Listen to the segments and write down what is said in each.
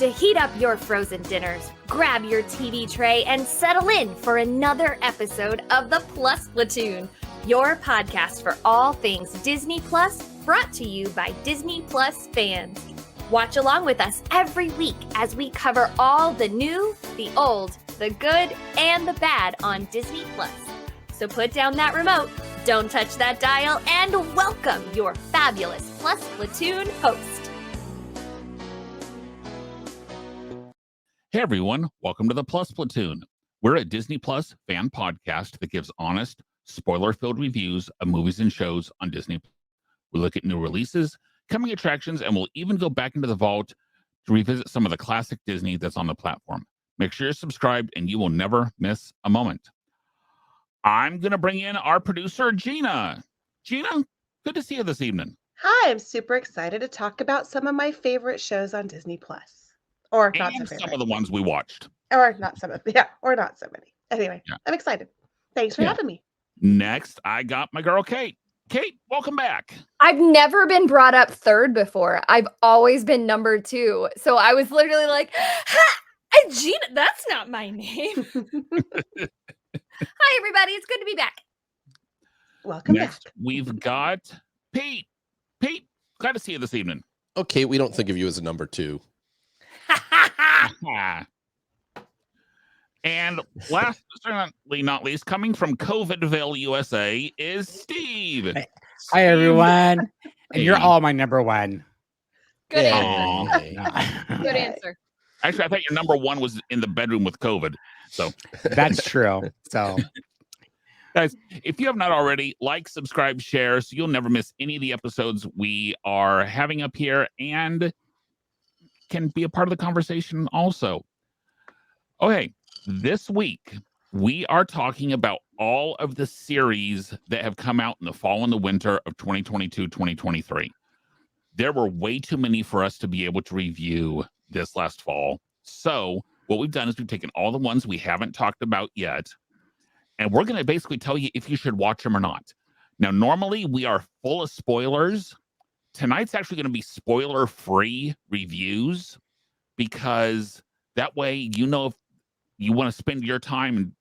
to heat up your frozen dinners, grab your TV tray, and settle in for another episode of the Plus Platoon, your podcast for all things Disney Plus, brought to you by Disney Plus fans. Watch along with us every week as we cover all the new, the old, the good, and the bad on Disney Plus. So put down that remote, don't touch that dial, and welcome your fabulous Plus Platoon host. Hey everyone, welcome to the Plus Platoon. We're a Disney Plus fan podcast that gives honest, spoiler-filled reviews of movies and shows on Disney. We look at new releases, coming attractions, and we'll even go back into the vault to revisit some of the classic Disney that's on the platform. Make sure you're subscribed and you will never miss a moment. I'm going to bring in our producer, Gina. Gina, good to see you this evening. Hi, I'm super excited to talk about some of my favorite shows on Disney Plus. Or not so And favorite. some of the ones we watched. Or not some of or not so many. Anyway, I'm excited. Thanks for having me. Next, I got my girl, Kate. Kate, welcome back. I've never been brought up third before. I've always been number two. So I was literally like, ha! Gina, that's not my name. Hi, everybody. It's good to be back. Welcome Next, back. we've got Pete. Pete, glad to see you this evening. Okay, we don't think of you as a number two. And last but certainly not least, coming from COVIDville, USA, is Steve. Hi, everyone. Hey. And you're all my number one. Good Yeah. answer. Good answer. Actually, I thought your number one was in the bedroom with COVID. So That's true. So, guys, if you have not already, like, subscribe, share, so you'll never miss any of the episodes we are having up here and can be a part of the conversation also. Okay, this week we are talking about all of the series that have come out in the fall and the winter of 2022-2023. There were way too many for us to be able to review this last fall. So what we've done is we've taken all the ones we haven't talked about yet, and we're going to basically tell you if you should watch them or not. Now, normally we are full of spoilers. Tonight's actually going to be spoiler-free reviews, because that way you know if you want to spend your time and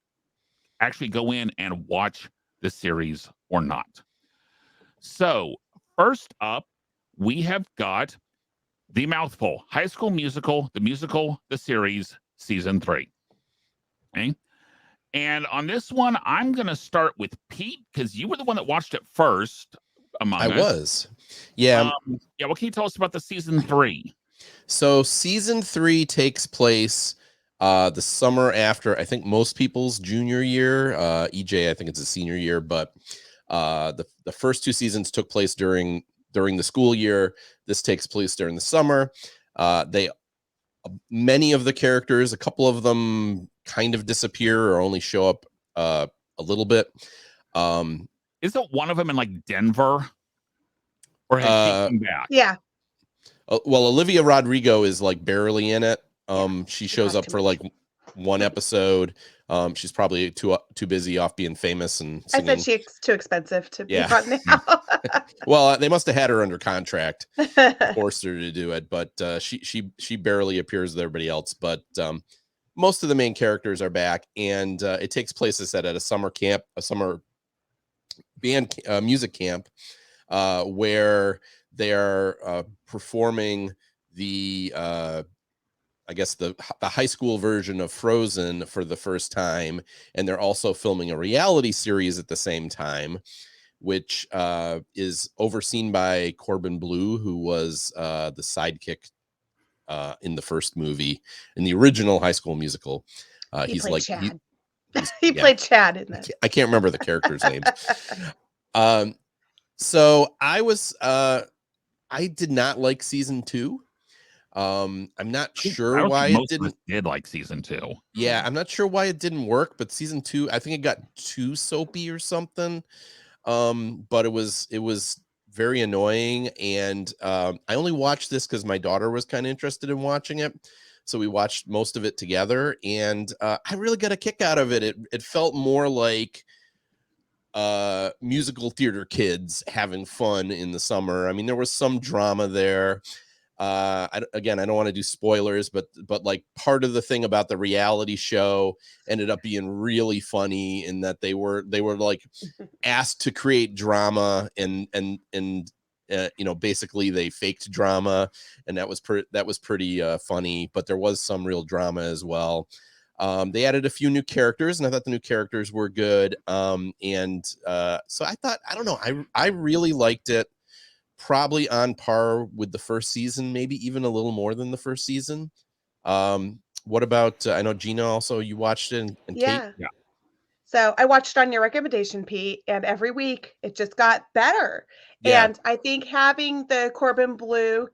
actually go in and watch the series or not. So first up, we have got The Mouthful, High School Musical, the series, season 3. Okay. And on this one, I'm going to start with Pete, because you were the one that watched it first among us. I was. Yeah. What can you tell us about the season 3? So season 3 takes place the summer after, I think, most people's junior year. EJ, I think it's a senior year, but the first 2 seasons took place during the school year. This takes place during the summer. Many of the characters, a couple of them kind of disappear or only show up a little bit. Isn't one of them in like Denver? Or has she come back? Yeah. Well, Olivia Rodrigo is like barely in it. She shows up for like one episode. She's probably too busy off being famous and singing. I said she's too expensive to be on now. Well, they must have had her under contract, forced her to do it, but she barely appears with everybody else. But most of the main characters are back, and it takes place, as I said, at a summer camp, a summer band music camp, where they are performing the I guess the high school version of Frozen for the first time, and they're also filming a reality series at the same time, which is overseen by Corbin Bleu, who was the sidekick in the first movie, in the original High School Musical. He's like Chad. He played Chad in that. I can't remember the characters' names. So I did not like season 2. I'm not sure why it didn't. Did like season 2. Yeah, I'm not sure why it didn't work, but season 2, I think it got too soapy or something. But it was very annoying, and I only watched this because my daughter was kind of interested in watching it, so we watched most of it together, and I really got a kick out of it. It felt more like musical theater kids having fun in the summer. I mean, there was some drama there. Again, I don't want to do spoilers, but like part of the thing about the reality show ended up being really funny in that they were like asked to create drama and basically they faked drama, and that was pretty funny, but there was some real drama as well. They added a few new characters, and I thought the new characters were good. So I thought, I don't know, I really liked it. Probably on par with the first season, maybe even a little more than the first season. What about, I know Gina also, you watched it, and Kate? Yeah. So I watched on your recommendation, Pete, and every week it just got better. Yeah. And I think having the Corbin Blue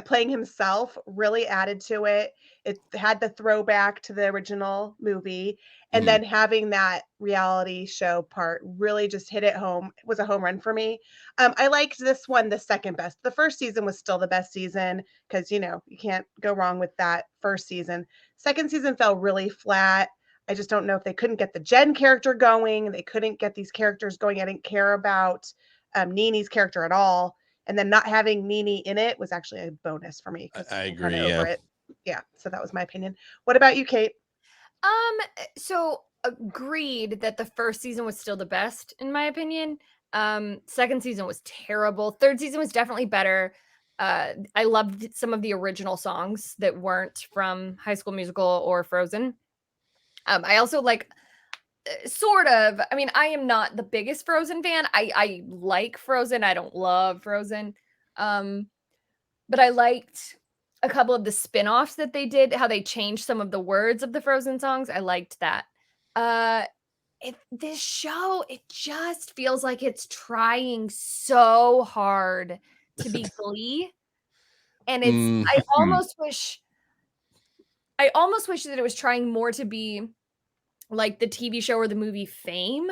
playing himself really added to it. It had the throwback to the original movie, and then having that reality show part really just hit it home. It was a home run for me. I liked this one the second best. The first season was still the best season because you can't go wrong with that first season. Second season fell really flat. I just don't know if they couldn't get the Jen character going. They couldn't get these characters going. I didn't care about Nini's character at all. And then not having Nini in it was actually a bonus for me. I I'm agree. over it. Yeah. So that was my opinion. What about you, Kate? So agreed that the first season was still the best, in my opinion. Second season was terrible. Third season was definitely better. I loved some of the original songs that weren't from High School Musical or Frozen. I also sort of, I mean, I am not the biggest Frozen fan. I like Frozen. I don't love Frozen. But I liked a couple of the spin-offs that they did, how they changed some of the words of the Frozen songs. I liked that. This show, it just feels like it's trying so hard to be Glee. And I almost wish that it was trying more to be like the TV show or the movie Fame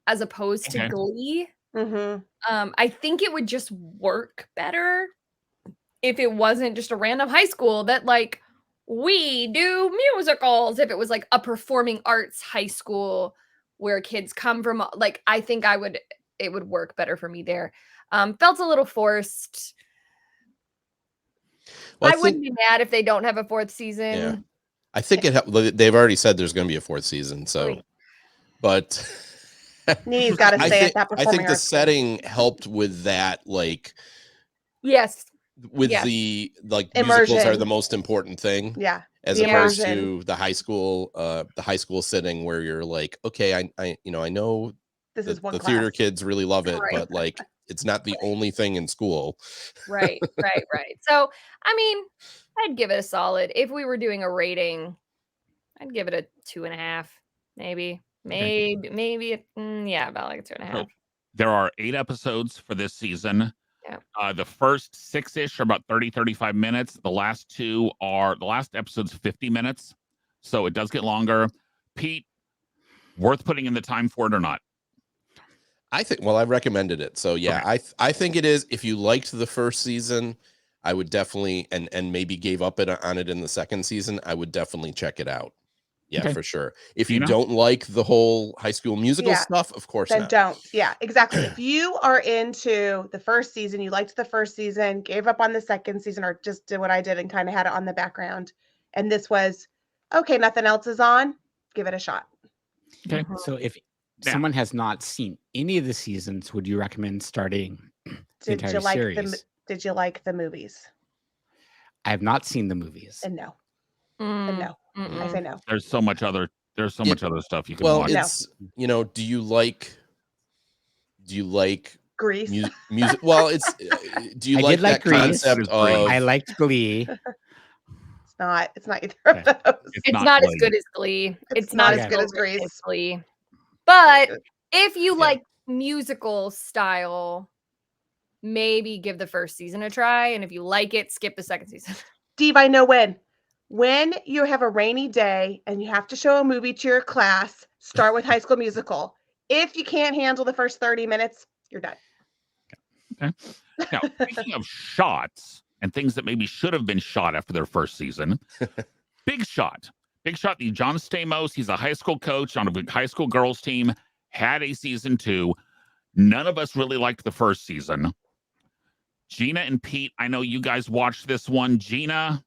as opposed to Glee. I think it would just work better if it wasn't just a random high school that we do musicals. If it was like a performing arts high school where kids come from, I think it would work better for me there. Felt a little forced. Well, I wouldn't be mad if they don't have a fourth season. Yeah. I think they've already said there's going to be a fourth season. So, but Nini's got to stay at that performing I think the arts setting helped with that. Yes. With the musicals are the most important thing. Yeah. As opposed to the high school setting where you're like, okay, I know this is one the class. theater kids really love it, but it's not the only thing in school. Right. So, I mean, I'd give it a solid. If we were doing a rating, I'd give it a 2.5, maybe. Maybe, about like a 2.5. So there are 8 episodes for this season. Yeah. The first 6-ish are about 30-35 minutes. The last episode's 50 minutes. So it does get longer. Pete, worth putting in the time for it or not? I think, well, I recommended it. So yeah, Okay. I think it is. If you liked the first season, I would definitely, and maybe gave up on it in the second season, I would definitely check it out. Yeah, Okay. for sure. If you don't like the whole High School Musical stuff, of course then not. don't. Yeah, exactly. If you are into the first season, you liked the first season, gave up on the second season, or just did what I did and kind of had it on the background, and this was, okay, nothing else is on, give it a shot. Okay. So if someone has not seen any of the seasons, would you recommend starting the entire series? Did you like the movies? I have not seen the movies. And no. And no. I say no. There's so much other stuff you can watch. Well, it's do you like Grease music? Well, it's do you like that concept of? I liked Glee. It's not either of those. It's not as good as Glee. It's not as good as Grease. Glee. But if you like musical style, maybe give the first season a try. And if you like it, skip the second season. Steve, I know when. When you have a rainy day and you have to show a movie to your class, start with High School Musical. If you can't handle the first 30 minutes, you're done. Okay. Now, speaking of shots and things that maybe should have been shot after their first season, Big Shot, the John Stamos, he's a high school coach on a high school girls team, had a season 2. None of us really liked the first season. Gina and Pete, I know you guys watched this one. Gina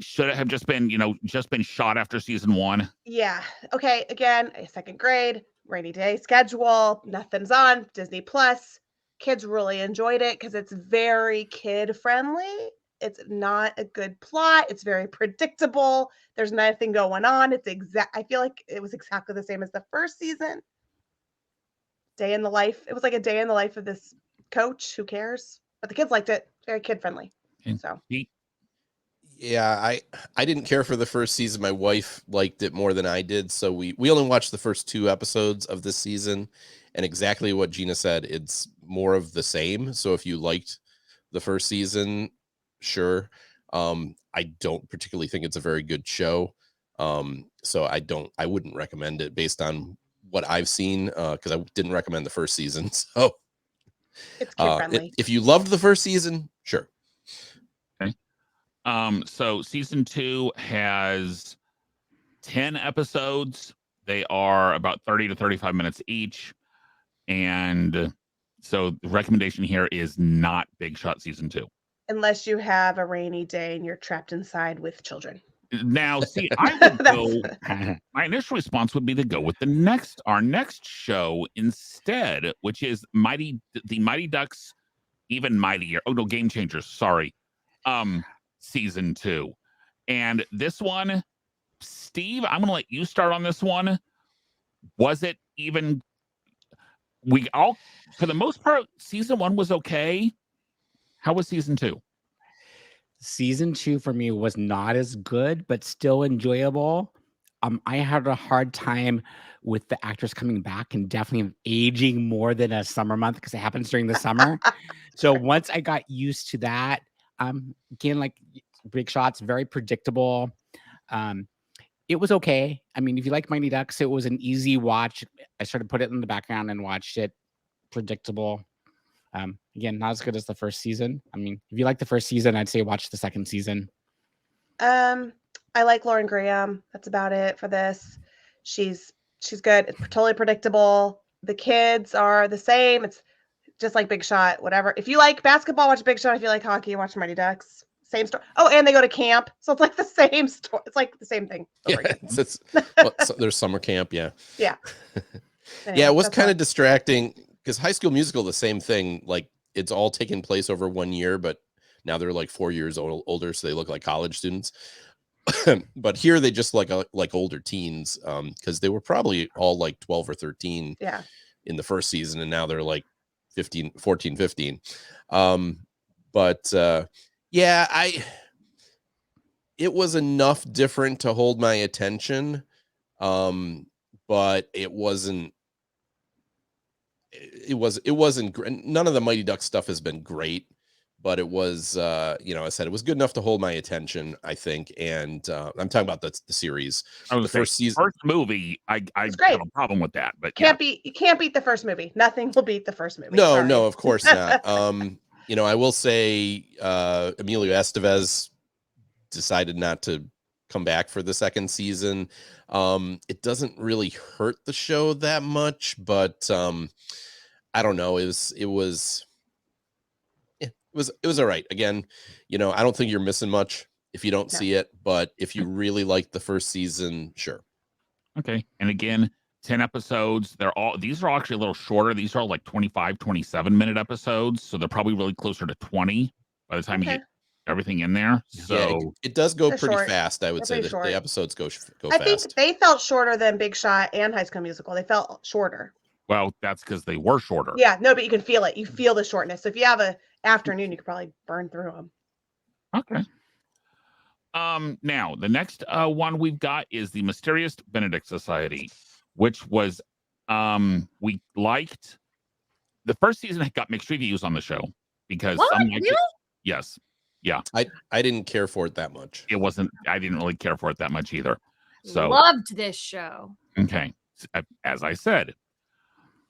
should have just been shot after season 1. Yeah. Okay. Again, a second grade, rainy day schedule, nothing's on, Disney Plus. Kids really enjoyed it because it's very kid friendly. It's not a good plot. It's very predictable. There's nothing going on. I feel like it was exactly the same as the first season. Day in the life. It was like a day in the life of this coach. Who cares? But the kids liked it. Very kid friendly. So. Yeah, I didn't care for the first season. My wife liked it more than I did, so we only watched the first 2 episodes of this season, and exactly what Gina said, it's more of the same. So if you liked the first season, sure. I don't particularly think it's a very good show. So I wouldn't recommend it based on what I've seen, because I didn't recommend the first season. So it's kid friendly. If you loved the first season, sure. Okay. So season 2 has 10 episodes. They are about 30 to 35 minutes each. And so the recommendation here is not Big Shot season 2. Unless you have a rainy day and you're trapped inside with children. Now, see, I would go. My initial response would be to go with our next show instead, which is the Mighty Ducks, Even Mightier. Oh no, Game Changers. Sorry, season 2, and this one, Steve, I'm gonna let you start on this one. Was it even? We all, for the most part, season 1 was okay. How was season 2? Season 2 for me was not as good, but still enjoyable. I had a hard time with the actors coming back and definitely aging more than a summer month because it happens during the summer. So once I got used to that, again, like Big Shots, very predictable. It was okay. I mean, if you like Mighty Ducks, it was an easy watch. I sort of put it in the background and watched it. Predictable. Again, not as good as the first season. I mean, if you like the first season, I'd say watch the second season. I like Lauren Graham. That's about it for this. She's good. It's totally predictable. The kids are the same. It's just like Big Shot, whatever. If you like basketball, watch Big Shot. If you like hockey, watch Mighty Ducks. Same story. Oh, and they go to camp. So it's like the same story. It's like the same thing. Yeah, there's summer camp. Yeah. Yeah. Anyway, yeah, it was kind of distracting because High School Musical, the same thing. Like it's all taken place over 1 year, but now they're like 4 years older, so they look like college students. But here they just like older teens, because they were probably all like 12 or 13 in the first season, and now they're like 14, 15. Yeah, it was enough different to hold my attention, but it wasn't none of the Mighty Ducks stuff has been great, but it was I said it was good enough to hold my attention, I think. And I'm talking about the series. The first season, first movie, I have a problem with that, but you can't beat the first movie. Nothing will beat the first movie. No, of course not. I will say Emilio Estevez decided not to come back for the second season. It doesn't really hurt the show that much, but I don't know. It was all right. Again, I don't think you're missing much if you don't see it, but if you really like the first season, sure. Okay. And again, 10 episodes. These are actually a little shorter. These are all like 25, 27-minute episodes. So they're probably really closer to 20 by the time you get everything in there. So yeah, it does go pretty fast. I would say that the episodes go fast. I think they felt shorter than Big Shot and High School Musical. They felt shorter. Well, that's because they were shorter. Yeah, no, but you can feel it. You feel the shortness. So if you have an afternoon, you could probably burn through them. Okay. Now the next one we've got is the Mysterious Benedict Society, which was we liked. The first season got mixed reviews on the show because some liked it. Yes. Yeah. I didn't care for it that much. I didn't really care for it that much either. So loved this show. Okay. As I said,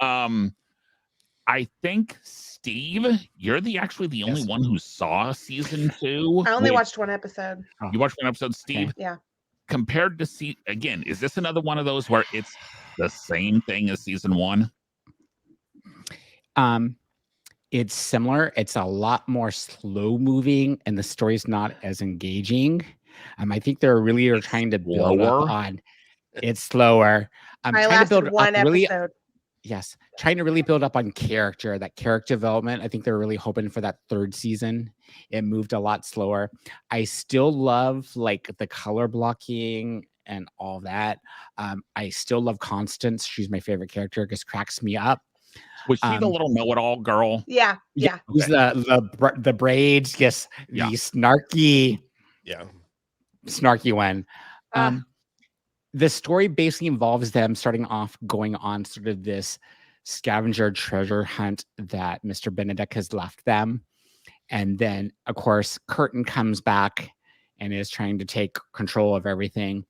I think Steve, you're actually the only one who saw season 2. I only watched one episode. You watched one episode, Steve? Yeah. Compared to again, is this another one of those where it's the same thing as season 1? It's similar. It's a lot more slow moving, and the story's not as engaging. I think they're really are trying to build up Slower? on. It's slower. I'm I trying to build lasted up one really. episode. Yes, trying to really build up on that character development. I think they're really hoping for that third season. It moved a lot slower. I still love like the color blocking and all that. I still love Constance. She's my favorite character. Just cracks me up. Was she the little know-it-all girl? Yeah. Who's the braids? Yes, Yeah. the snarky one. Ah. The story basically involves them starting off going on sort of this scavenger treasure hunt that Mr. Benedict has left them. And then, of course, Curtin comes back and is trying to take control of everything.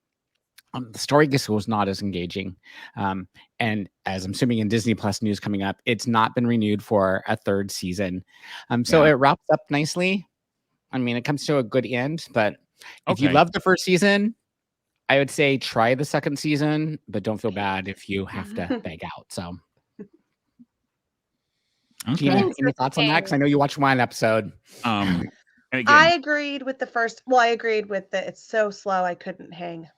The story just was not as engaging. And as I'm assuming in Disney Plus news coming up, it's not been renewed for a third season. So it wraps up nicely. I mean, it comes to a good end, but if you love the first season, I would say try the second season, but don't feel bad if you have to beg out. So, Gina, any thoughts on that? Because I know you watched one episode. And again, I agreed with the first. Well, I agreed with the. It's so slow, I couldn't hang.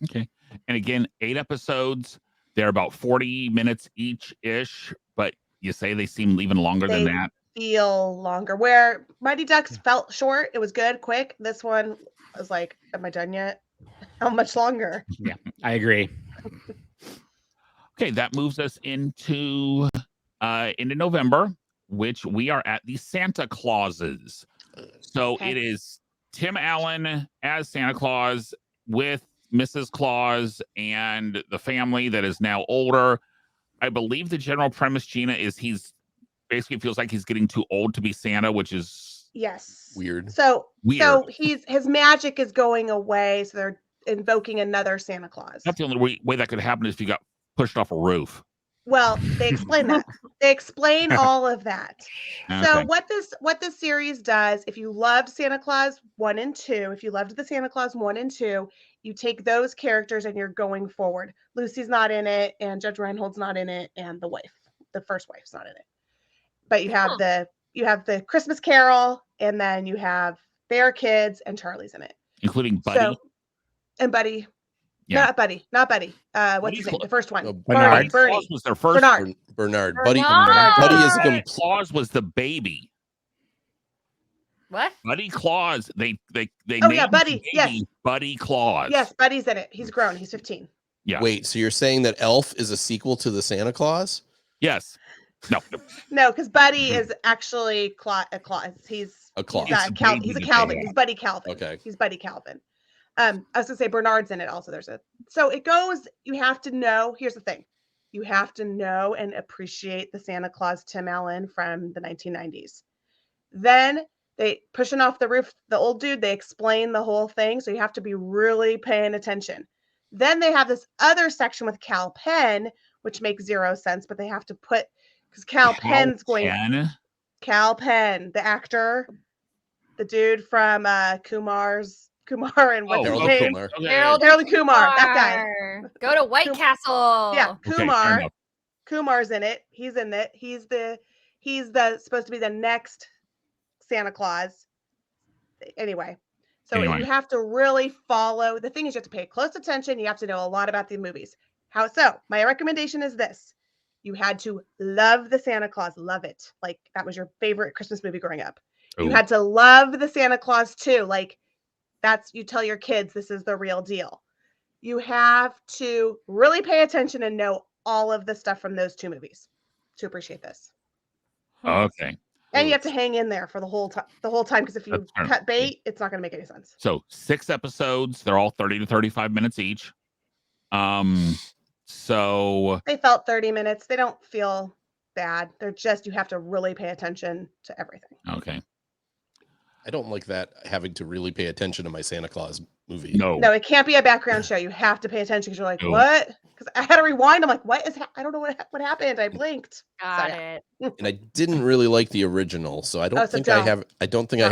Okay. And again, 8 episodes. They're about 40 minutes each-ish, but you say they seem even longer than that. Feel longer. Where Mighty Ducks felt short, it was good, quick. This one was like, am I done yet? How much longer? Yeah, I agree. Okay, that moves us into November, which we are at the Santa Clauses. So it is Tim Allen as Santa Claus with Mrs. Claus and the family that is now older. I believe the general premise, Gina, is he's basically feels like he's getting too old to be Santa, which is weird. So his magic is going away, so they're invoking another Santa Claus. That's the only way that could happen is if you got pushed off a roof. Well, they explain that. They explain all of that. Okay. So what this series does, if you loved Santa Claus 1 and 2, if you loved the Santa Claus 1 and 2, you take those characters and you're going forward. Lucy's not in it, and Judge Reinhold's not in it, and the first wife's not in it. But you have the Christmas Carol, and then you have their kids, and Charlie's in it, including Buddy. And Buddy. Yeah. Not Buddy. What's his name? The first one. Bernard. Bernie. Claus was their first. Bernard. Buddy is a complete. Claus was the baby. What? Buddy Claus. They Oh yeah, Buddy. Yes. Buddy Claus. Yes, Buddy's in it. He's grown. He's 15. Yeah. Wait, so you're saying that Elf is a sequel to the Santa Claus? Yes. No. No, because Buddy is actually a Claus. He's a Claus. He's a Calvin. He's Buddy Calvin. Okay. He's Buddy Calvin. I was gonna say Bernard's in it also. So it goes, you have to know, here's the thing. You have to know and appreciate the Santa Claus Tim Allen from the 1990s. Then they pushing off the roof, the old dude, they explain the whole thing. So you have to be really paying attention. Then they have this other section with Cal Penn, which makes zero sense, but they have to put, because Cal Penn, the actor, the dude from Kumar and what's his name? Harold Kumar, that guy. Go to White Castle. Yeah, Okay, Kumar's in it. He's in it. He's the supposed to be the next Santa Claus. Anyway, you have to really follow. The thing is, you have to pay close attention. You have to know a lot about the movies. My recommendation is this. You had to love the Santa Claus, love it. Like that was your favorite Christmas movie growing up. Ooh. You had to love the Santa Claus too. Like you tell your kids this is the real deal. You have to really pay attention and know all of the stuff from those 2 movies to appreciate this. Okay. And you have to hang in there for the whole time, because if you cut bait, it's not going to make any sense. So 6 episodes, they're all 30 to 35 minutes each. So they felt 30 minutes. They don't feel bad. They're just, you have to really pay attention to everything. Okay. I don't like that, having to really pay attention to my Santa Claus movie. No, it can't be a background show. You have to pay attention, because you're like, what? Because I had to rewind. I'm like, what is? I don't know what happened. I blinked. Got it. And I didn't really like the original, so I don't think I have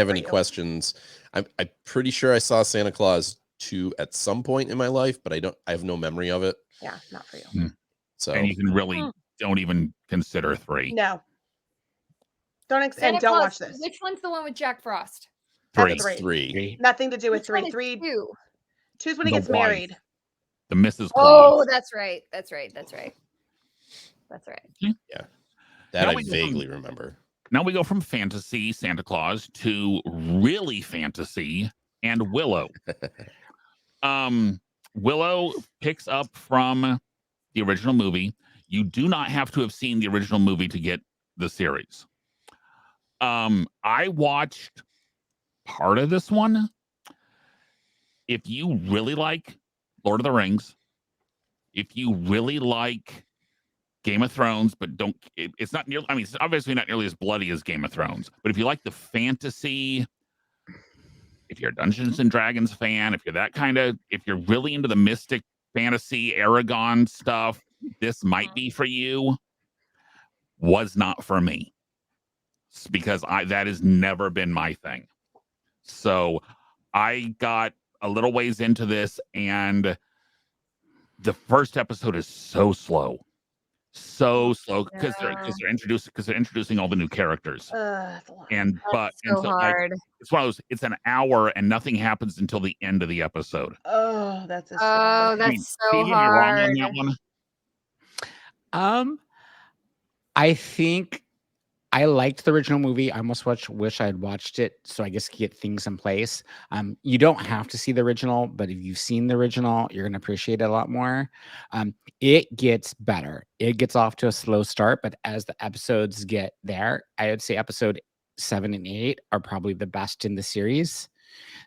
any questions. I'm pretty sure I saw Santa Claus 2 at some point in my life, but I have no memory of it. Yeah, not for you. So and you can really don't even consider 3. No. and don't watch this. Which one's the one with Jack Frost? Three. That's three. Three. Nothing to do with Which three. one is Three. two? Two's when he The gets wife. married. The Mrs. Claus. Oh, that's right. That's right. That Now I we go vaguely remember. Now we go from fantasy Santa Claus to really fantasy and Willow. Willow picks up from the original movie. You do not have to have seen the original movie to get the series. I watched part of this one. If you really like Lord of the Rings, if you really like Game of Thrones, but it's not nearly, I mean, it's obviously not nearly as bloody as Game of Thrones, but if you like the fantasy, if you're a Dungeons and Dragons fan, if you're really into the mystic fantasy, Aragon stuff, this might be for you. Was not for me. It's because that has never been my thing. So I got a little ways into this, and the first episode is so slow because they're introducing all the new characters. That's a lot. And so hard. It's one of those. It's an hour and nothing happens until the end of the episode. Oh, that's a Oh, shame. that's so Phoebe, am I wrong on hard. that one? I think I liked the original movie. I almost wish I had watched it, so I guess get things in place. You don't have to see the original, but if you've seen the original, you're going to appreciate it a lot more. It gets better. It gets off to a slow start, but as the episodes get there, I would say episode 7 and 8 are probably the best in the series.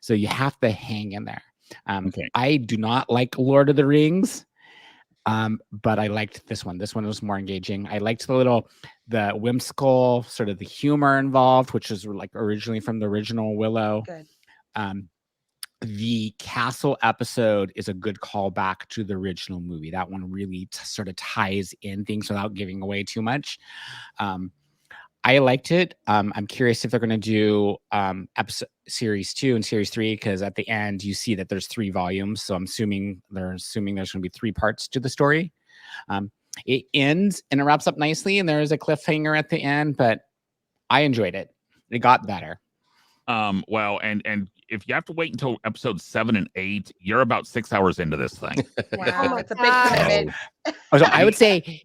So you have to hang in there. Okay. I do not like Lord of the Rings. But I liked this one. This one was more engaging. I liked the whimsical sort of the humor involved, which is like originally from the original Willow. Good. The castle episode is a good callback to the original movie. That one really sort of ties in things without giving away too much. I liked it. I'm curious if they're going to do episode series 2 and series 3, because at the end you see that there's 3 volumes. So I'm assuming there's going to be 3 parts to the story. It ends and it wraps up nicely, and there is a cliffhanger at the end, but I enjoyed it. It got better. Well, and if you have to wait until episode 7 and 8, you're about 6 hours into this thing. Wow, my it's a big God. commitment. So I would say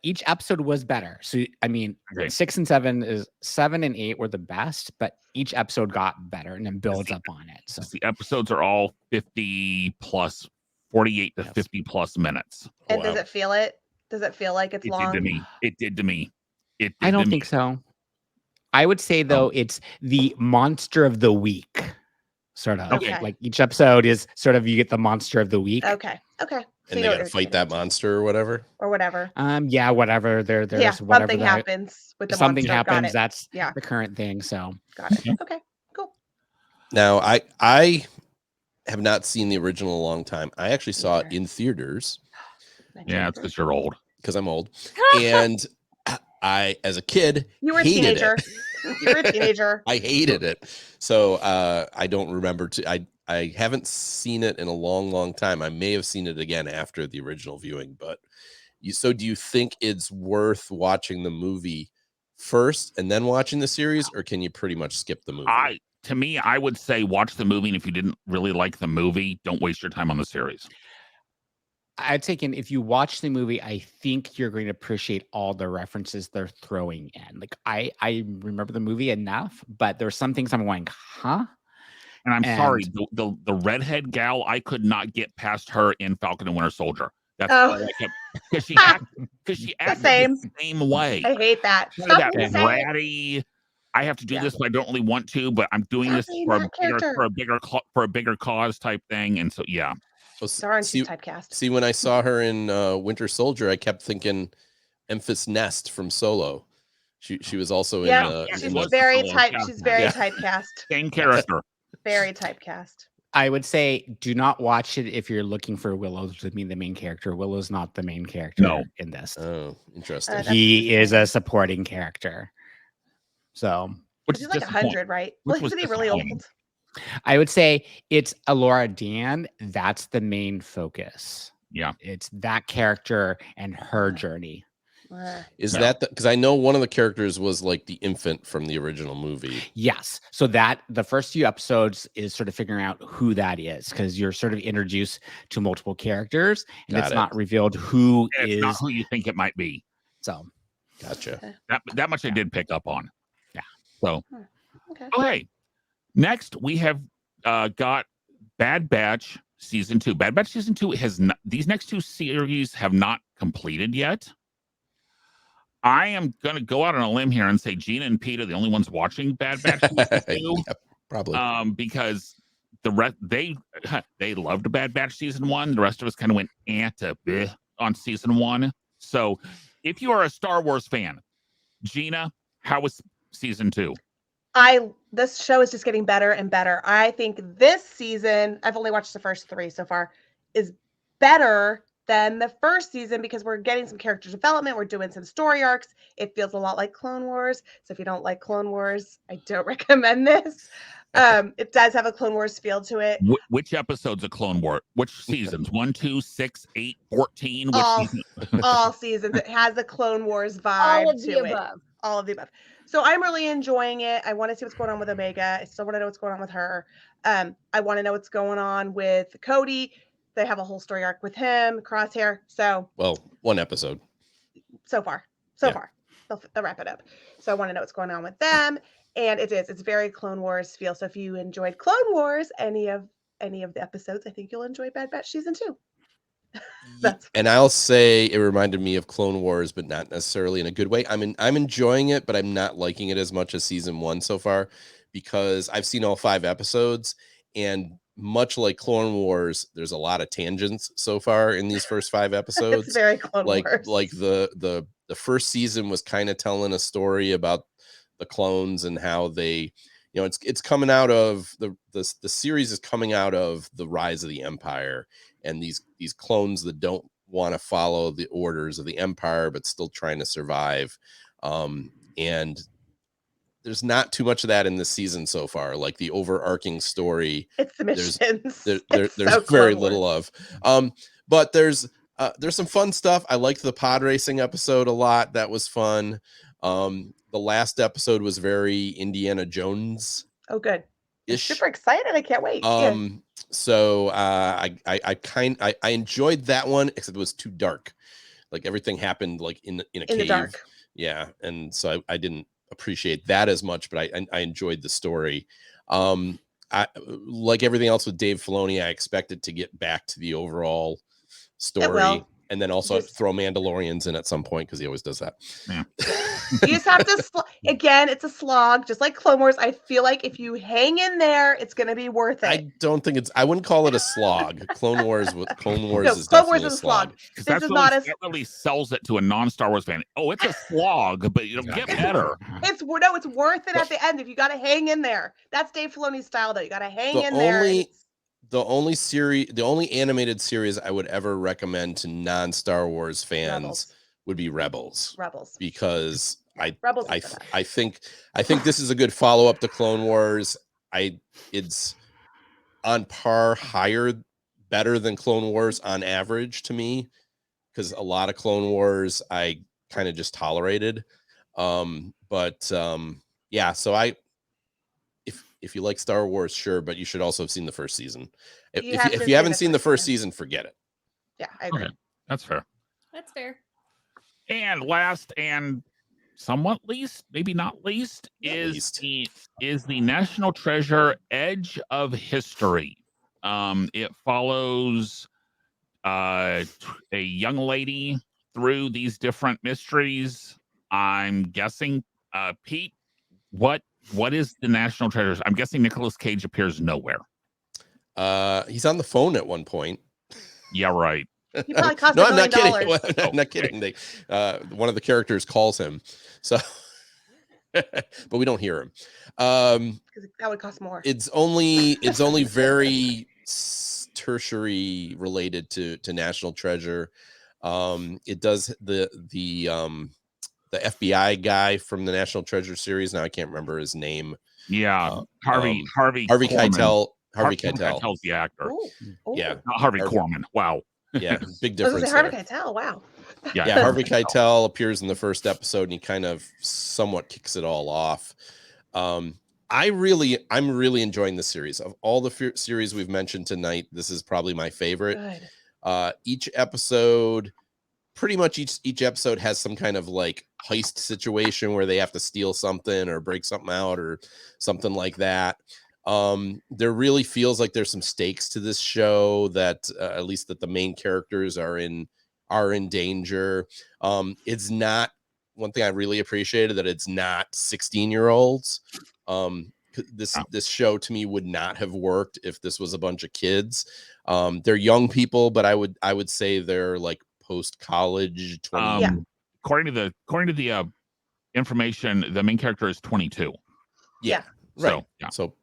each episode was better. So I mean, Okay. 7 and 8 were the best, but each episode got better and then builds up on it. So The episodes are all 50 plus, 48 to Yes. 50 plus minutes. And Wow. does it feel it? Does it feel like it's It long? did to me. It did to me. I don't think so. I would say though it's the monster of the week, sort of. Okay. Like each episode is sort of you get the monster of the week. Okay. And So you they know got to what fight you're that monster or whatever. or whatever. Yeah, whatever. There's Yeah, whatever something happens with the something monster. Got happens. it. That's Yeah. the current thing. So Got it. Okay. Cool. Now, I have not seen the original in a long time. I actually saw it Neither. in theaters Yeah, it's because you're old. because I'm old. And I, as a kid, You were a hated teenager. it. You were a teenager. I hated it. So I don't remember. I haven't seen it in a long, long time. I may have seen it again after the original viewing. But so do you think it's worth watching the movie first and then watching the series, or can you pretty much skip the movie? To me, I would say watch the movie, and if you didn't really like the movie, don't waste your time on the series. I'd say, if you watch the movie, I think you're going to appreciate all the references they're throwing in. Like I remember the movie enough, but there's some things I'm going, huh? And I'm sorry, the redhead gal, I could not get past her in Falcon and Winter Soldier. That's Oh. all I kept, because she acted same. the same way. I hate that. Kind of that Stop saying it. bratty. I have to do Yeah. this, but I don't really want to. But I'm doing Stop this being for that character. for a bigger cause type thing. And so yeah, Well, Darn, see, she's typecast. see, when I saw her in Winter Soldier, I kept thinking Memphis Nest from Solo. She was also in. Yeah, she she's was very the type. solo She's very Yeah. typecast. same character. Very typecast. I would say do not watch it if you're looking for Willow to be the main character. Willow's not the main character No. in this. Oh, interesting. That's He is a disappointing. supporting character. So Which She's is like disappointing. 100, right? Which was Isn't he really disappointing. old? I would say it's Alora Dan. That's the main focus. Yeah. It's that character and her journey. Is Yeah. that because I know one of the characters was like the infant from the original movie? Yes. So that the first few episodes is sort of figuring out who that is, because you're sort of introduced to multiple characters and Got it's it. not revealed who And it's not is. who you think it might be. So Gotcha. That much I did pick up on. Yeah. So Okay. okay. Next we have got Bad Batch season 2. Bad Batch season 2 has not, these next two series have not completed yet. I am going to go out on a limb here and say Gina and Pete are the only ones watching Bad Batch season 2. Yeah, probably. Because the rest they loved Bad Batch season 1. The rest of us kind of went to bleh on season 1. So if you are a Star Wars fan, Gina, how was season 2? This show is just getting better and better. I think this season, I've only watched the first 3 so far, is better than the first season because we're getting some character development. We're doing some story arcs. It feels a lot like Clone Wars. So if you don't like Clone Wars, I don't recommend this. It does have a Clone Wars feel to it. Which episodes of Clone Wars? Which seasons? 1, 2, 6, 8, 14? All seasons. It has a Clone Wars vibe All of to the it. above. All of the above. So I'm really enjoying it. I want to see what's going on with Omega. I still want to know what's going on with her. I want to know what's going on with Cody. They have a whole story arc with him, Crosshair. So Well, one episode. so far. They'll wrap it up. So I want to know what's going on with them. And it's very Clone Wars feel. So if you enjoyed Clone Wars, any of the episodes, I think you'll enjoy Bad Batch season 2. And I'll say it reminded me of Clone Wars, but not necessarily in a good way. I'm enjoying it, but I'm not liking it as much as season 1 so far because I've seen all 5 episodes, and much like Clone Wars, there's a lot of tangents so far in these first 5 episodes. It's very Clone Wars. Like the first season was kind of telling a story about the clones and how they, it's coming out of the series is coming out of the rise of the Empire and these clones that don't want to follow the orders of the Empire but still trying to survive. And there's not too much of that in this season so far. Like the overarching story, it's the missions. there's so very Clone little Wars. of. But there's some fun stuff. I liked the pod racing episode a lot. That was fun. The last episode was very Indiana Jones. Oh, good. I'm Ish. super excited. I can't wait. So I enjoyed that one, except it was too dark. Like everything happened like in a cave. The dark. Yeah, and so I didn't appreciate that as much, but I enjoyed the story. I like everything else with Dave Filoni. I expected to get back to the overall story, and then also throw Mandalorians in at some point because he always does that. Yeah. You just have to again, it's a slog, just like Clone Wars. I feel like if you hang in there, it's going to be worth it. I don't think I wouldn't call it a slog. Clone Wars is Clone definitely Wars a slog. This is not that really sells it to a non-Star Wars fan. Oh, it's a slog, but it'll get better. It's worth it at the end if you got to hang in there. That's Dave Filoni's style, though. You got to hang in there. The only animated series I would ever recommend to non-Star Wars fans would be Rebels. Because I think this is a good follow-up to Clone Wars. It's on par, better than Clone Wars on average to me, because a lot of Clone Wars I kind of just tolerated. Yeah, so if you like Star Wars, sure, but you should also have seen the first season. If you haven't seen the first season, forget it. Yeah, I agree. Okay. That's fair. That's fair. And last and somewhat least, maybe not least, is the National Treasure Edge of History. It follows a young lady through these different mysteries. I'm guessing, Pete, what is the National Treasure? I'm guessing Nicolas Cage appears nowhere. He's on the phone at one point. Yeah, right. He probably cost No, $1 I'm million. not kidding. I'm not kidding. They, one of the characters calls him, so but we don't hear him. Because that would cost more. It's only very tertiary related to National Treasure. It does the FBI guy from the National Treasure series. Now I can't remember his name. Yeah, Harvey Keitel. Harvey Keitel's the actor. Ooh. Yeah, Not Harvey Korman. Wow. Yeah, big I was gonna difference say Harvey there. Keitel. Wow. Yeah, Harvey Keitel appears in the first episode, and he kind of somewhat kicks it all off. I'm really enjoying the series. Of all the series we've mentioned tonight, this is probably my favorite. Good. Each episode, pretty much each episode has some kind of like heist situation where they have to steal something or break something out or something like that. There really feels like there's some stakes to this show that at least that the main characters are in danger. It's not, one thing I really appreciated, that it's not 16-year-olds. This show to me would not have worked if this was a bunch of kids. They're young people, but I would say they're like post-college 20. Yeah. According to the information, the main character is 22. Yeah. Right. So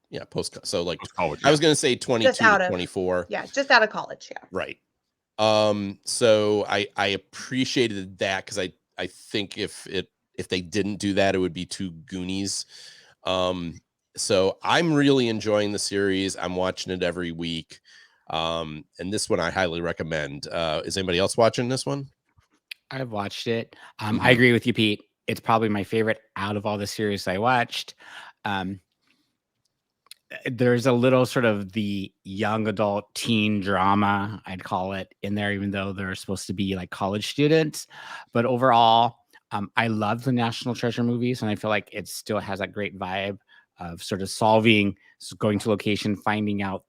so like post-college. I was going to say 22 to 24. Yeah, just out of college. Yeah. Right. So I appreciated that, because I think if they didn't do that, it would be too Goonies. So I'm really enjoying the series. I'm watching it every week. And this one I highly recommend. Is anybody else watching this one? I've watched it. I agree with you, Pete. It's probably my favorite out of all the series I watched. There's a little sort of the young adult teen drama, I'd call it, in there, even though they're supposed to be like college students. But overall, I love the National Treasure movies, and I feel like it still has that great vibe of sort of going to location, finding out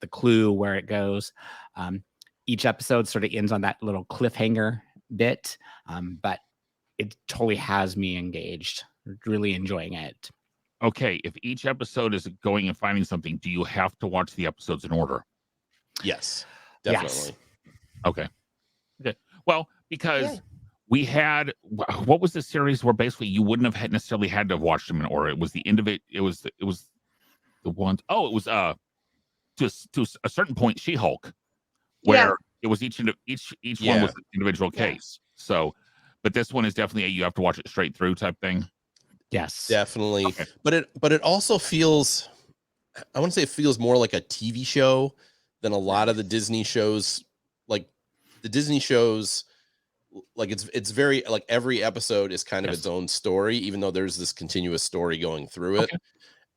the clue where it goes. Each episode sort of ends on that little cliffhanger bit, but it totally has me engaged, really enjoying it. Okay, if each episode is going and finding something, do you have to watch the episodes in order? Yes, definitely. Yes. Okay. Well, because we had, what was the series where basically you wouldn't have necessarily had to have watched them in order? It was the it was the ones. Oh, it was to a certain point, She-Hulk, where it was each one was an individual case. So, but this one is definitely you have to watch it straight through type thing. Yes, definitely. Okay. But it also feels, I want to say it feels more like a TV show than a lot of the Disney shows. Like the Disney shows, like it's very like every episode is kind of its own story, even though there's this continuous story going through it.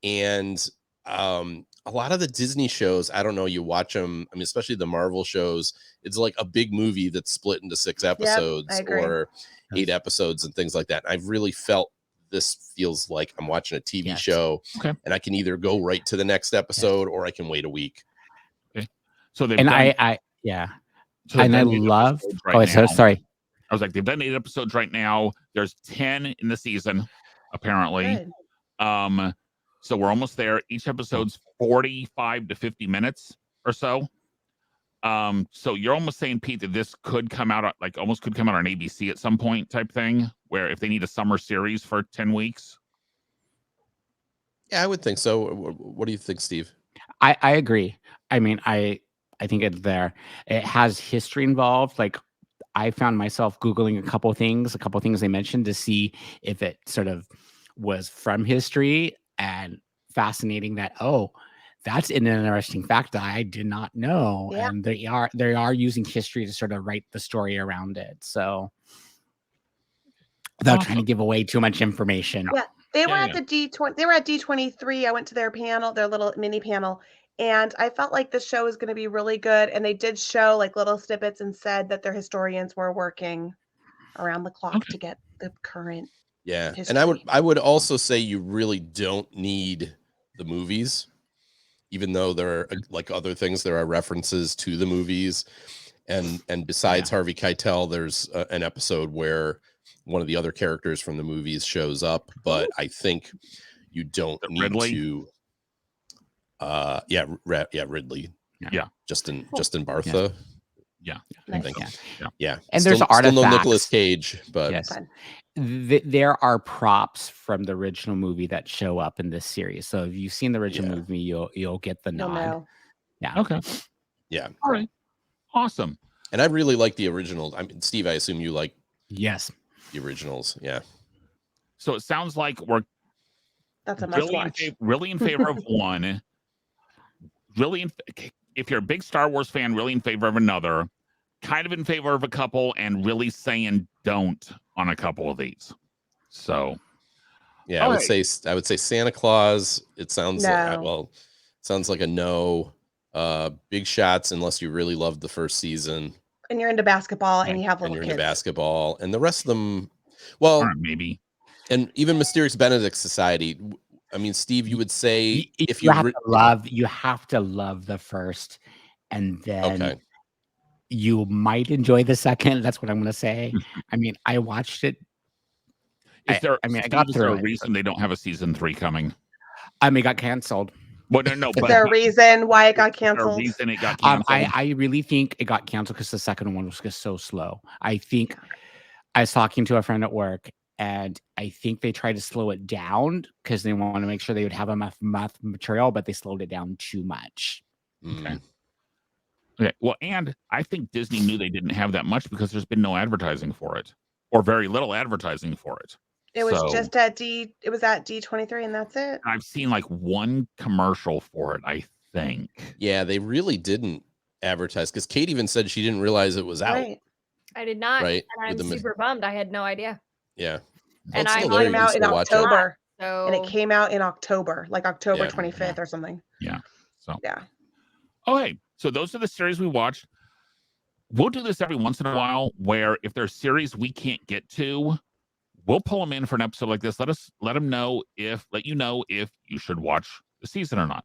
And a lot of the Disney shows, I don't know, you watch them, I mean, especially the Marvel shows, it's like a big movie that's split into 6 episodes or 8 episodes and things like that. I've really felt this feels like I'm watching a TV show, and I can either go right to the next episode or I can wait a week. Okay. So they've and done, So and I love. Sorry. I was like, they've done 8 episodes right now. There's 10 in the season, apparently. Good. So we're almost there. Each episode's 45 to 50 minutes or so. So you're almost saying, Pete, that this could come out almost could come out on ABC at some point type thing, where if they need a summer series for 10 weeks. Yeah, I would think so. What do you think, Steve? I agree. I mean, I think it's there. It has history involved. Like I found myself Googling a couple things they mentioned to see if it sort of was from history, and fascinating that, that's an interesting fact that I did not know. Yeah. And they are using history to sort of write the story around it. So without trying to give away too much information. Yeah. They were at the D20. They were at D23. I went to their panel, their little mini panel, and I felt like the show was going to be really good. And they did show like little snippets and said that their historians were working around the clock to get the current. Yeah. History. And I would also say you really don't need the movies, even though there are like other things, there are references to the movies. And besides Harvey Keitel, there's an episode where one of the other characters from the movies shows up, but I think you don't need to. Ridley. Yeah. Justin Bartha. Yeah. I think. Yeah. And there's artifacts. Still no Nicolas Cage, but there are props from the original movie that show up in this series. So if you've seen the original movie, you'll get the nod. Yeah. Okay. Yeah. All right. Awesome. And I really like the original. I mean, Steve, I assume you like the originals. Yeah. So it sounds like we're really in favor of one. If you're a big Star Wars fan, really in favor of another. kind of in favor of a couple and really saying don't on a couple of these. So yeah, I would say Santa Claus. It sounds No. sounds like a no. Big Shots, unless you really loved the first season And you're into basketball Right. and you have and little you're kids. into basketball, and the rest of them, all well, right, maybe. and even Mysterious Benedict Society. I mean, Steve, you would say if you you have to love the first, and then okay, you might enjoy the second. That's what I'm going to say. I mean, I watched it. Is there? I mean, I Steve, got is there through a it. reason they don't have a season 3 coming? It got canceled. Well, no, Is but there a reason why it got is there a canceled? reason it got canceled? I really think it got canceled because the second one was just so slow. I think I was talking to a friend at work, and I think they tried to slow it down because they want to make sure they would have enough math material, but they slowed it down too much. Okay. Okay. Well, and I think Disney knew they didn't have that much because there's been no advertising for it, or very little advertising for it. It was So, just at it was at D23 and that's it. I've seen like one commercial for it, I think. Yeah, they really didn't advertise because Kate even said she didn't realize it was out. Right. I did not. Right, And I'm with the super bummed. I had no idea. Yeah, And it's I still there. You Came can out in still watch it. October. So And it came out in October, like October Yeah. 25th or something. Yeah. So Yeah. okay, so those are the series we watched. We'll do this every once in a while where if there's series we can't get to, we'll pull them in for an episode like this. Let you know if you should watch the season or not.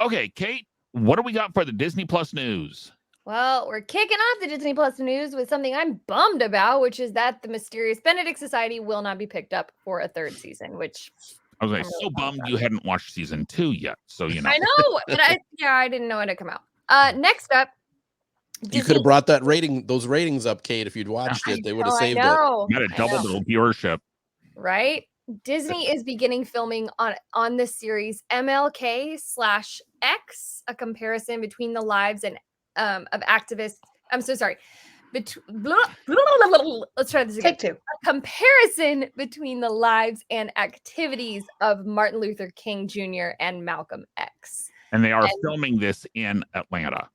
Okay, Kate, what do we got for the Disney Plus news? Well, we're kicking off the Disney Plus news with something I'm bummed about, which is that the Mysterious Benedict Society will not be picked up for a third season, which I was like, I'm really so bummed bummed about you hadn't watched season 2 yet. So you know. I know, but I didn't know it had come out. Next up, You could have brought those ratings up, Kate, if you'd watched it. They would have saved it. Got a double the viewership. Right? Disney is beginning filming on this series MLK/X, a comparison between the lives and of activists. I'm so sorry. Let's try this again. Take two. A comparison between the lives and activities of Martin Luther King Jr. and Malcolm X. And they are filming this in Atlanta.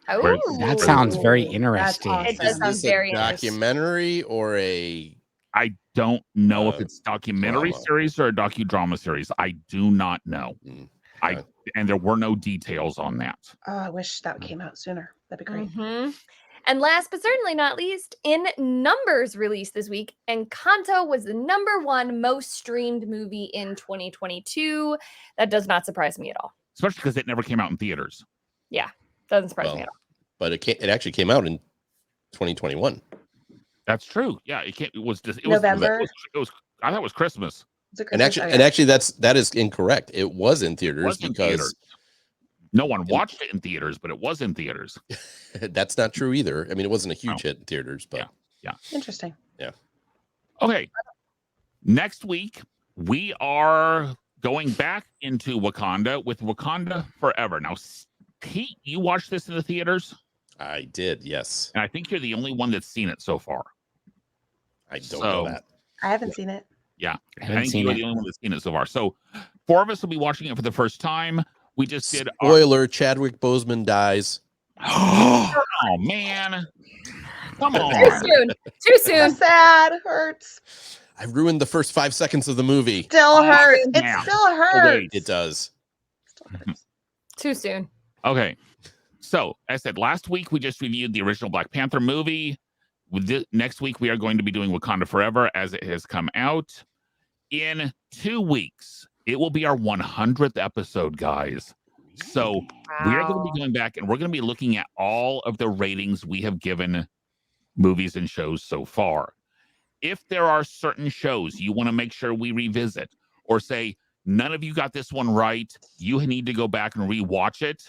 Oh, That sounds very That's interesting. awesome. It does Is sound this a very interesting. documentary or a I don't know if it's documentary drama. series or a docudrama series. I do not know. okay. And there were no details on that. Oh, I wish that came out sooner. That'd be great. Mhm. And last but certainly not least, in numbers released this week, Encanto was the #1 most streamed movie in 2022. That does not surprise me at all. Especially because it never came out in theaters. Doesn't surprise me at all. But it actually came out in 2021. That's true. Yeah, it was just November? it was I thought it was Christmas. It's a And Christmas- actually that is incorrect. It was in It theaters was in because theaters. No one watched it in theaters, but it was in theaters. that's not true either. I mean, it wasn't a huge hit in theaters, but Interesting. Okay. Next week, we are going back into Wakanda with Wakanda Forever. Now, Pete, you watched this in the theaters? I did, yes. And I think you're the only one that's seen it so far. I don't know So- that. I haven't seen it. Yeah. I I haven't think seen you're it. the only one that's seen it so far. So 4 of us will be watching it for the first time. We just did Spoiler: Chadwick Boseman dies. Oh man. Come Too on. soon. Too So soon. sad. Hurts. I ruined the first 5 seconds of the movie. Still hurts. It yeah. still Oh, hurts. wait. It does. Still hurts. Too soon. Okay. So, as I said, last week we just reviewed the original Black Panther movie. Next week we are going to be doing Wakanda Forever as it has come out. In 2 weeks, it will be our 100th episode, guys. So, we are going to be going back and we're going to be looking at all of the ratings we have given movies and shows so far. If there are certain shows you want to make sure we revisit or say, none of you got this one right, you need to go back and rewatch it,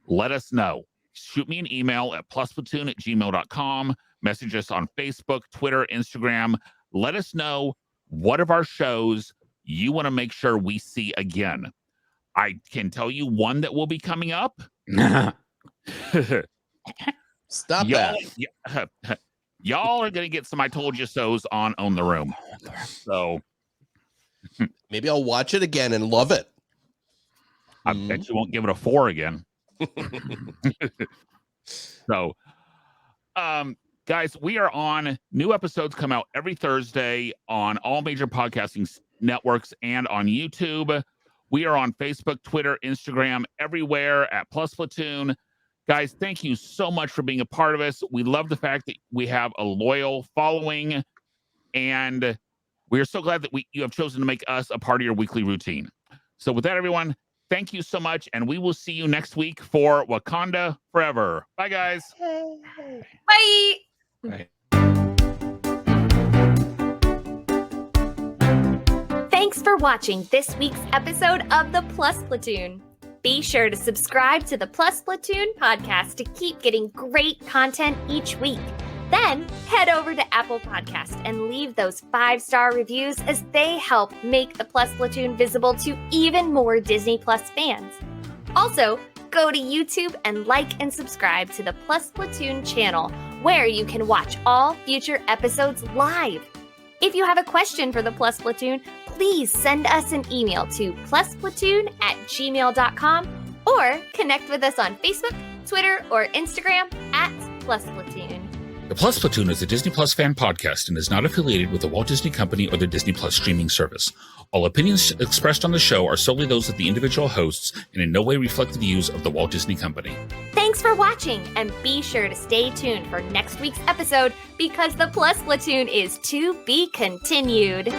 let us know. Shoot me an email at plusplatoon@gmail.com. Message us on Facebook, Twitter, Instagram. Let us know what of our shows you want to make sure we see again. I can tell you one that will be coming up. Stop y'all, that. y'all are going to get some I Told You So's on Own the Room. So Maybe I'll watch it again and love it. I bet you won't give it a 4 again. So, Guys, we are on. New episodes come out every Thursday on all major podcasting networks and on YouTube. We are on Facebook, Twitter, Instagram, everywhere at Plus Platoon. Guys, thank you so much for being a part of us. We love the fact that we have a loyal following, and we are so glad that you have chosen to make us a part of your weekly routine. So with that, everyone, thank you so much, and we will see you next week for Wakanda Forever. Bye, guys. Hey. Bye. Bye. Thanks for watching this week's episode of the Plus Platoon. Be sure to subscribe to the Plus Platoon podcast to keep getting great content each week. Then head over to Apple Podcast and leave those 5-star reviews as they help make the Plus Platoon visible to even more Disney Plus fans. Also, go to YouTube and like and subscribe to the Plus Platoon channel, where you can watch all future episodes live. If you have a question for the Plus Platoon, please send us an email to plusplatoon@gmail.com or connect with us on Facebook, Twitter, or Instagram @plusplatoon. The Plus Platoon is a Disney Plus fan podcast and is not affiliated with the Walt Disney Company or the Disney Plus streaming service. All opinions expressed on the show are solely those of the individual hosts and in no way reflect the views of the Walt Disney Company. Thanks for watching, and be sure to stay tuned for next week's episode because the Plus Platoon is to be continued.